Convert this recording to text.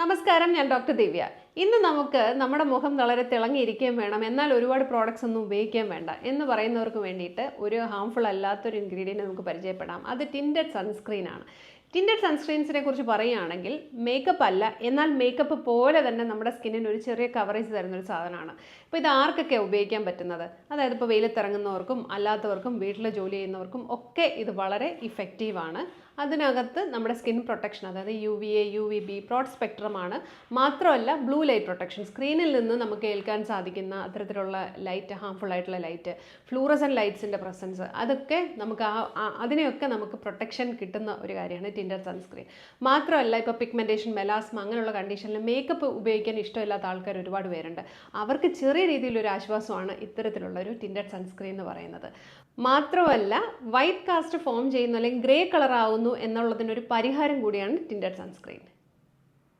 നമസ്കാരം, ഞാൻ ഡോക്ടർ ദിവ്യ. ഇന്ന് നമുക്ക് നമ്മുടെ മുഖം വളരെ തിളങ്ങിയിരിക്കുകയും വേണം, എന്നാൽ ഒരുപാട് പ്രോഡക്റ്റ്സ് ഒന്നും ഉപയോഗിക്കുകയും വേണ്ട എന്ന് പറയുന്നവർക്ക് വേണ്ടിയിട്ട് ഒരു ഹാംഫുൾ അല്ലാത്തൊരു ഇൻഗ്രീഡിയൻറ്റ് നമുക്ക് പരിചയപ്പെടാം. അത് ടിൻറ്റഡ് സൺസ്ക്രീൻ ആണ്. ടിൻറ്റഡ് സൺസ്ക്രീൻസിനെ കുറിച്ച് പറയുകയാണെങ്കിൽ മേക്കപ്പ് അല്ല, എന്നാൽ മേക്കപ്പ് പോലെ തന്നെ നമ്മുടെ സ്കിന്നിന് ഒരു ചെറിയ കവറേജ് തരുന്നൊരു സാധനമാണ്. അപ്പോൾ ഇത് ആർക്കൊക്കെ ഉപയോഗിക്കാൻ പറ്റുന്നത്, അതായത് ഇപ്പോൾ വെയിലത്തിറങ്ങുന്നവർക്കും അല്ലാത്തവർക്കും വീട്ടിൽ ജോലി ചെയ്യുന്നവർക്കും ഒക്കെ ഇത് വളരെ ഇഫക്റ്റീവാണ്. അതിനകത്ത് നമ്മുടെ സ്കിൻ പ്രൊട്ടക്ഷൻ, അതായത് UVA UVB ബ്രോഡ് സ്പെക്ട്രമാണ്. മാത്രമല്ല ബ്ലൂ ലൈറ്റ് പ്രൊട്ടക്ഷൻ, സ്ക്രീനിൽ നിന്ന് നമുക്ക് ഏൽക്കാൻ സാധിക്കുന്ന അത്തരത്തിലുള്ള ലൈറ്റ്, ഹാംഫുൾ ആയിട്ടുള്ള ലൈറ്റ്, ഫ്ലൂറസൻ ലൈറ്റ്സിൻ്റെ പ്രസൻസ്, അതൊക്കെ നമുക്ക് അതിനെയൊക്കെ നമുക്ക് പ്രൊട്ടക്ഷൻ കിട്ടുന്ന ഒരു കാര്യമാണ് ടിൻറ്റഡ് സൺസ്ക്രീൻ. മാത്രമല്ല ഇപ്പോൾ പിഗ്മെൻറ്റേഷൻ, മെലാസ്മ അങ്ങനെയുള്ള കണ്ടീഷനിൽ മേക്കപ്പ് ഉപയോഗിക്കാൻ ഇഷ്ടമില്ലാത്ത ആൾക്കാർ ഒരുപാട് പേരുണ്ട്. അവർക്ക് ചെറിയ രീതിയിലൊരു ആശ്വാസമാണ് ഇത്തരത്തിലുള്ള ഒരു ടിൻറ്റഡ് സൺസ്ക്രീൻ എന്ന് പറയുന്നത്. മാത്രമല്ല വൈറ്റ് കാസ്റ്റ് ഫോം ചെയ്യുന്നു അല്ലെങ്കിൽ ഗ്രേ കളർ ആവുന്നു എന്നുള്ളതിനൊരു പരിഹാരം കൂടിയാണ് ടിൻറ്റഡ് സൺസ്ക്രീൻ.